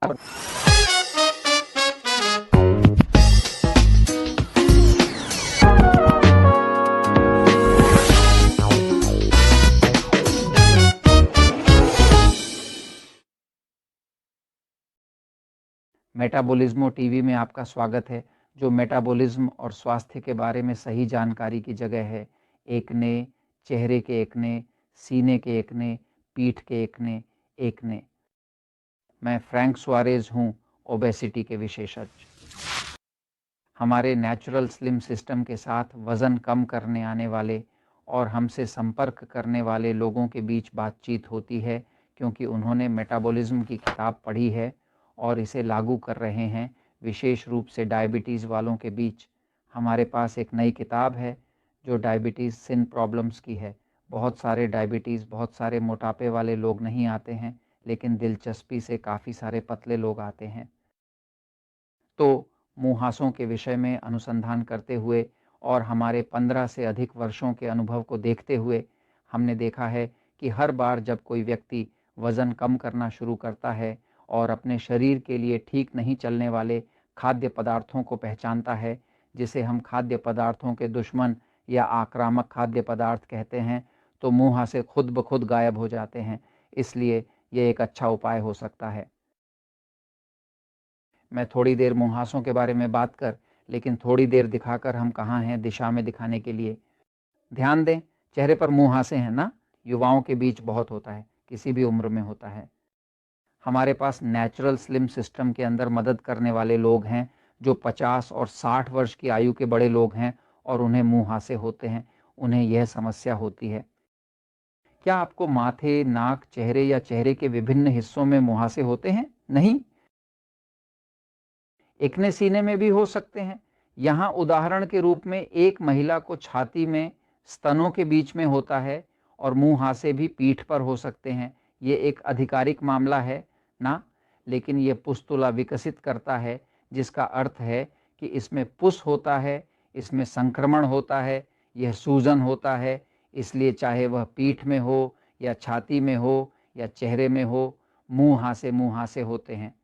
मेटाबॉलिज्मो TV में आपका स्वागत है, जो मेटाबॉलिज्म और स्वास्थ्य के बारे में सही जानकारी की जगह है। एकने, चेहरे के एकने, सीने के एकने, पीठ के एकने, एकने। मैं फ्रैंक सुआरेज हूँ, ओबेसिटी के विशेषज्ञ। हमारे नेचुरल स्लिम सिस्टम के साथ वज़न कम करने आने वाले और हमसे संपर्क करने वाले लोगों के बीच बातचीत होती है, क्योंकि उन्होंने मेटाबॉलिज्म की किताब पढ़ी है और इसे लागू कर रहे हैं, विशेष रूप से डायबिटीज़ वालों के बीच। हमारे पास एक नई किताब है जो डायबिटीज़ सिन प्रॉब्लम्स की है। बहुत सारे डायबिटीज़, बहुत सारे मोटापे वाले लोग नहीं आते हैं, लेकिन दिलचस्पी से काफ़ी सारे पतले लोग आते हैं। तो मुहासों के विषय में अनुसंधान करते हुए और हमारे 15 से अधिक वर्षों के अनुभव को देखते हुए हमने देखा है कि हर बार जब कोई व्यक्ति वज़न कम करना शुरू करता है और अपने शरीर के लिए ठीक नहीं चलने वाले खाद्य पदार्थों को पहचानता है, जिसे हम खाद्य पदार्थों के दुश्मन या आक्रामक खाद्य पदार्थ कहते हैं, तो मुहासे खुद ब खुद गायब हो जाते हैं। इसलिए ये एक अच्छा उपाय हो सकता है। मैं थोड़ी देर मुहासों के बारे में बात कर, लेकिन थोड़ी देर दिखाकर हम कहाँ हैं दिशा में दिखाने के लिए। ध्यान दें, चेहरे पर मुहासे हैं ना? युवाओं के बीच बहुत होता है, किसी भी उम्र में होता है। हमारे पास नेचुरल स्लिम सिस्टम के अंदर मदद करने वाले लोग हैं जो 50 और 60 वर्ष की आयु के बड़े लोग हैं और उन्हें मुहासे होते हैं, उन्हें यह समस्या होती है। क्या आपको माथे, नाक, चेहरे या चेहरे के विभिन्न हिस्सों में मुहासे होते हैं? नहीं, इकने सीने में भी हो सकते हैं। यहाँ उदाहरण के रूप में एक महिला को छाती में, स्तनों के बीच में होता है और मुहासे भी पीठ पर हो सकते हैं। ये एक आधिकारिक मामला है ना, लेकिन ये पुस्तुला विकसित करता है, जिसका अर्थ है कि इसमें पुस होता है, इसमें संक्रमण होता है, यह सूजन होता है। इसलिए चाहे वह पीठ में हो या छाती में हो या चेहरे में हो, मुहासे होते हैं।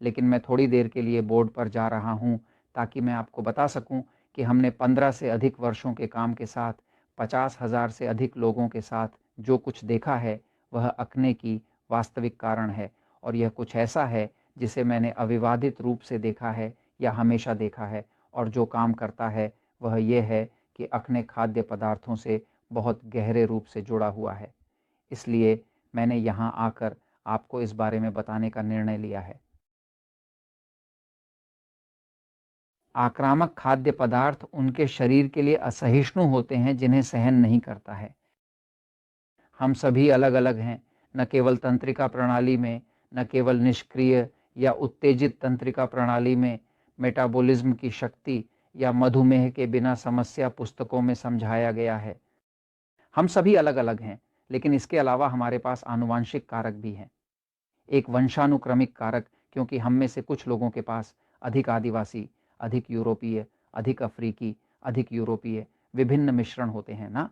लेकिन मैं थोड़ी देर के लिए बोर्ड पर जा रहा हूँ ताकि मैं आपको बता सकूँ कि हमने 15 से अधिक वर्षों के काम के साथ 50,000 से अधिक लोगों के साथ जो कुछ देखा है, वह अकने की वास्तविक कारण है। और यह कुछ ऐसा है जिसे मैंने अविवादित रूप से देखा है या हमेशा देखा है, और जो काम करता है वह यह है कि अकने खाद्य पदार्थों से बहुत गहरे रूप से जुड़ा हुआ है। इसलिए मैंने यहाँ आकर आपको इस बारे में बताने का निर्णय लिया है। आक्रामक खाद्य पदार्थ उनके शरीर के लिए असहिष्णु होते हैं जिन्हें सहन नहीं करता है। हम सभी अलग अलग हैं, न केवल तंत्रिका प्रणाली में, न केवल निष्क्रिय या उत्तेजित तंत्रिका प्रणाली में। मेटाबॉलिज्म की शक्ति या मधुमेह के बिना समस्या पुस्तकों में समझाया गया है। हम सभी अलग अलग हैं, लेकिन इसके अलावा हमारे पास आनुवांशिक कारक भी हैं। एक वंशानुक्रमिक कारक, क्योंकि हम में से कुछ लोगों के पास अधिक आदिवासी, अधिक यूरोपीय, अधिक अफ्रीकी, अधिक यूरोपीय विभिन्न मिश्रण होते हैं ना।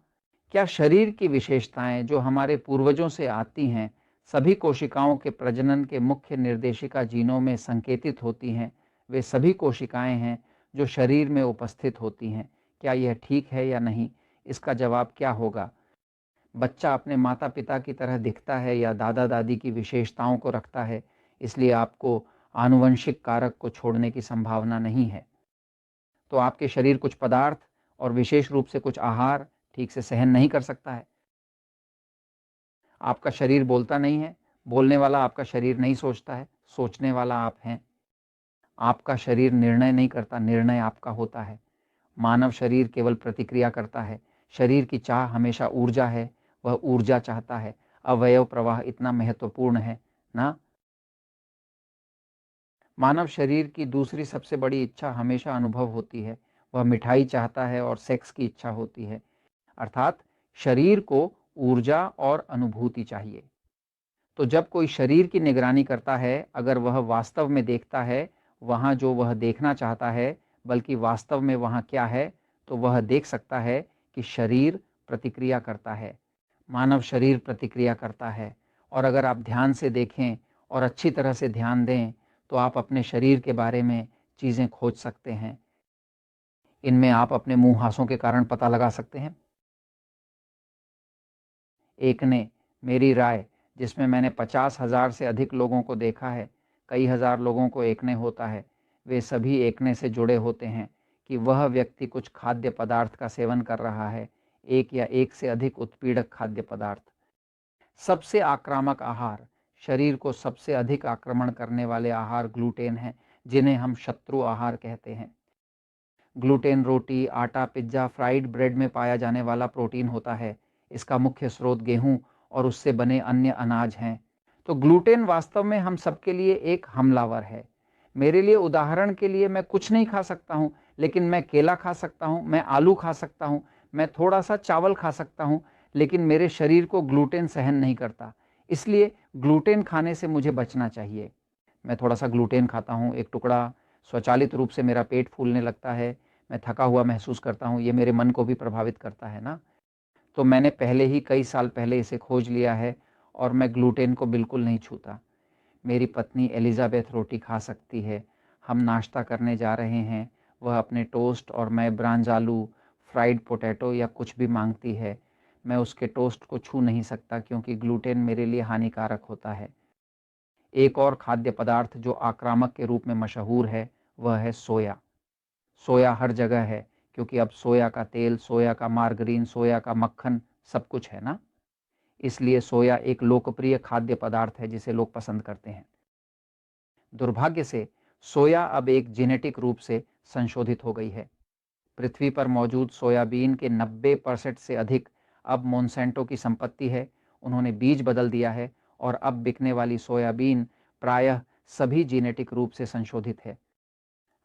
क्या शरीर की विशेषताएं जो हमारे पूर्वजों से आती हैं, सभी कोशिकाओं के प्रजनन के मुख्य निर्देशिका जीनों में संकेतित होती हैं? वे सभी कोशिकाएं हैं जो शरीर में उपस्थित होती हैं। क्या यह ठीक है या नहीं? इसका जवाब क्या होगा? बच्चा अपने माता पिता की तरह दिखता है या दादा दादी की विशेषताओं को रखता है, इसलिए आपको आनुवंशिक कारक को छोड़ने की संभावना नहीं है। तो आपके शरीर कुछ पदार्थ और विशेष रूप से कुछ आहार ठीक से सहन नहीं कर सकता है। आपका शरीर बोलता नहीं है, बोलने वाला आपका शरीर नहीं सोचता है, सोचने वाला आप हैं। आपका शरीर निर्णय नहीं करता, निर्णय आपका होता है। मानव शरीर केवल प्रतिक्रिया करता है। शरीर की चाह हमेशा ऊर्जा है, वह ऊर्जा चाहता है। अवयव प्रवाह इतना महत्वपूर्ण है ना। मानव शरीर की दूसरी सबसे बड़ी इच्छा हमेशा अनुभव होती है। वह मिठाई चाहता है और सेक्स की इच्छा होती है। अर्थात शरीर को ऊर्जा और अनुभूति चाहिए। तो जब कोई शरीर की निगरानी करता है, अगर वह वास्तव में देखता है वहाँ जो वह देखना चाहता है, बल्कि वास्तव में वहाँ क्या है, तो वह देख सकता है कि शरीर प्रतिक्रिया करता है। मानव शरीर प्रतिक्रिया करता है। और अगर आप ध्यान से देखें और अच्छी तरह से ध्यान दें तो आप अपने शरीर के बारे में चीज़ें खोज सकते हैं। इनमें आप अपने मुँहासों के कारण पता लगा सकते हैं। एक ने मेरी राय, जिसमें मैंने 50,000 से अधिक लोगों को देखा है, कई हज़ार लोगों को एकने होता है, वे सभी एकने से जुड़े होते हैं कि वह व्यक्ति कुछ खाद्य पदार्थ का सेवन कर रहा है, एक या एक से अधिक उत्पीड़क खाद्य पदार्थ। सबसे आक्रामक आहार, शरीर को सबसे अधिक आक्रमण करने वाले आहार ग्लूटेन हैं, जिन्हें हम शत्रु आहार कहते हैं। ग्लूटेन रोटी, आटा, पिज्ज़ा, फ्राइड ब्रेड में पाया जाने वाला प्रोटीन होता है। इसका मुख्य स्रोत गेहूँ और उससे बने अन्य अनाज हैं। तो ग्लूटेन वास्तव में हम सबके लिए एक हमलावर है। मेरे लिए उदाहरण के लिए मैं कुछ नहीं खा सकता हूँ, लेकिन मैं केला खा सकता हूँ, मैं आलू खा सकता हूँ, मैं थोड़ा-सा चावल खा सकता हूँ, लेकिन मेरे शरीर को ग्लूटेन सहन नहीं करता। इसलिए ग्लूटेन खाने से मुझे बचना चाहिए। मैं थोड़ा-सा ग्लूटेन खाता हूँ, एक टुकड़ा, स्वचालित रूप से मेरा पेट फूलने लगता है, मैं थका हुआ महसूस करता हूँ, ये मेरे मन को भी प्रभावित करता है ना। तो मैंने पहले ही कई साल पहले इसे खोज लिया है और मैं ग्लूटेन को बिल्कुल नहीं छूता। मेरी पत्नी एलिज़ाबेथ रोटी खा सकती है। हम नाश्ता करने जा रहे हैं, वह अपने टोस्ट और मैं ब्रांज़ालू, फ्राइड पोटैटो या कुछ भी माँगती है। मैं उसके टोस्ट को छू नहीं सकता क्योंकि ग्लूटेन मेरे लिए हानिकारक होता है। एक और खाद्य पदार्थ जो आक्रामक के रूप में मशहूर है, वह है सोया। सोया हर जगह है क्योंकि अब सोया का तेल, सोया का मार्गरीन, सोया का मक्खन सब कुछ है ना। इसलिए सोया एक लोकप्रिय खाद्य पदार्थ है जिसे लोग पसंद करते हैं। दुर्भाग्य से सोया अब एक जेनेटिक रूप से संशोधित हो गई है। पृथ्वी पर मौजूद सोयाबीन के 90% से अधिक अब मोनसैंटो की संपत्ति है। उन्होंने बीज बदल दिया है और अब बिकने वाली सोयाबीन प्रायः सभी जेनेटिक रूप से संशोधित है।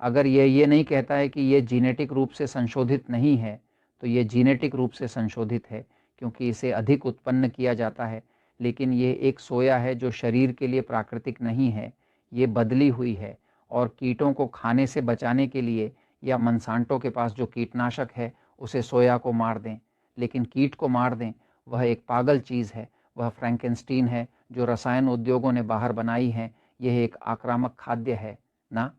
अगर ये नहीं कहता है कि ये जेनेटिक रूप से संशोधित नहीं है, तो ये जेनेटिक रूप से संशोधित है क्योंकि इसे अधिक उत्पन्न किया जाता है, लेकिन ये एक सोया है जो शरीर के लिए प्राकृतिक नहीं है, ये बदली हुई है और कीटों को खाने से बचाने के लिए या मंसांटो के पास जो कीटनाशक है, उसे सोया को मार दें। लेकिन कीट को मार दें, वह एक पागल चीज़ है, वह फ्रैंकेनस्टीन है जो रसायन उद्योगों ने बाहर बनाई है, यह एक आक्रामक खाद्य है ना।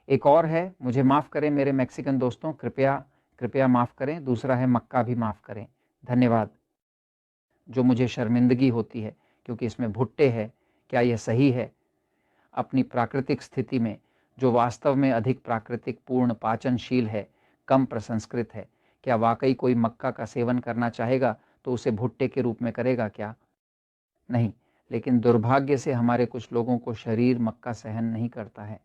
एक और है, मुझे माफ़ करें मेरे मैक्सिकन दोस्तों, कृपया कृपया माफ़ करें, दूसरा है मक्का भी माफ़ करें। धन्यवाद। जो मुझे शर्मिंदगी होती है क्योंकि इसमें भुट्टे है, क्या यह सही है? अपनी प्राकृतिक स्थिति में जो वास्तव में अधिक प्राकृतिक, पूर्ण, पाचनशील है, कम प्रसंस्कृत है, क्या वाक़ई कोई मक्का का सेवन करना चाहेगा तो उसे भुट्टे के रूप में करेगा क्या? नहीं, लेकिन दुर्भाग्य से हमारे कुछ लोगों को शरीर मक्का सहन नहीं करता है।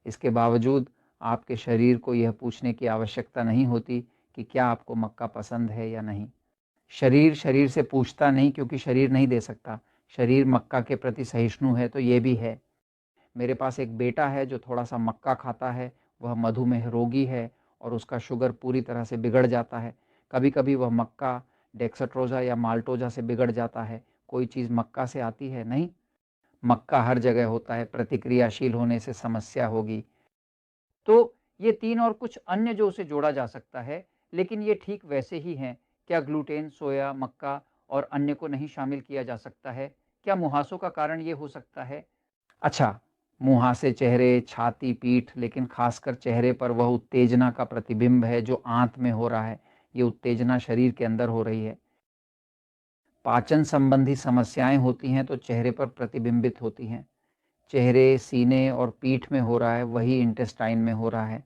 इसके बावजूद आपके शरीर को यह पूछने की आवश्यकता नहीं होती कि क्या आपको मक्का पसंद है या नहीं। शरीर शरीर से पूछता नहीं क्योंकि शरीर नहीं दे सकता। शरीर मक्का के प्रति सहिष्णु है तो ये भी है। मेरे पास एक बेटा है जो थोड़ा-सा मक्का खाता है, वह मधुमेह रोगी है और उसका शुगर पूरी तरह से बिगड़ जाता है। कभी-कभी वह मक्का, डेक्सट्रोज़ा या माल्टोज़ा से बिगड़ जाता है। कोई चीज़ मक्का से आती है? नहीं। मक्का हर जगह होता है, प्रतिक्रियाशील होने से समस्या होगी। तो ये 3 और कुछ अन्य जो उसे जोड़ा जा सकता है, लेकिन ये ठीक वैसे ही हैं। क्या ग्लूटेन, सोया, मक्का और अन्य को नहीं शामिल किया जा सकता है? क्या मुहासों का कारण ये हो सकता है? अच्छा, मुहासे चेहरे, छाती, पीठ, लेकिन खासकर चेहरे पर वह उत्तेजना का प्रतिबिंब है जो आंत में हो रहा है। ये उत्तेजना शरीर के अंदर हो रही है। पाचन संबंधी समस्याएँ होती हैं तो चेहरे पर प्रतिबिंबित होती हैं। चेहरे, सीने और पीठ में हो रहा है, वही इंटेस्टाइन में हो रहा है।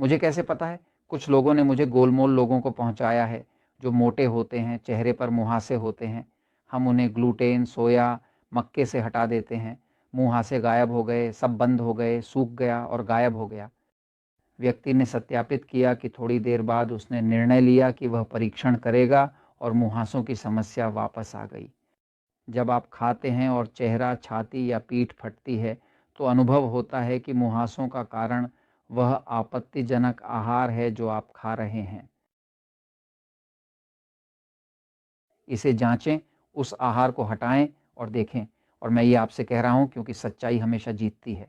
मुझे कैसे पता है? कुछ लोगों ने मुझे गोलमोल लोगों को पहुँचाया है, जो मोटे होते हैं, चेहरे पर मुहासे होते हैं। हम उन्हें ग्लूटेन, सोया, मक्के से हटा देते हैं। मुहासे गायब हो गए, सब बंद हो गए, सूख गया और गायब हो गया। व्यक्ति ने सत्यापित किया कि थोड़ी देर बाद उसने निर्णय लिया कि वह परीक्षण करेगा और मुहासों की समस्या वापस आ गई। जब आप खाते हैं और चेहरा, छाती या पीठ फटती है, तो अनुभव होता है कि मुहासों का कारण वह आपत्तिजनक आहार है जो आप खा रहे हैं। इसे जांचें, उस आहार को हटाएं और देखें। और मैं ये आपसे कह रहा हूं क्योंकि सच्चाई हमेशा जीतती है।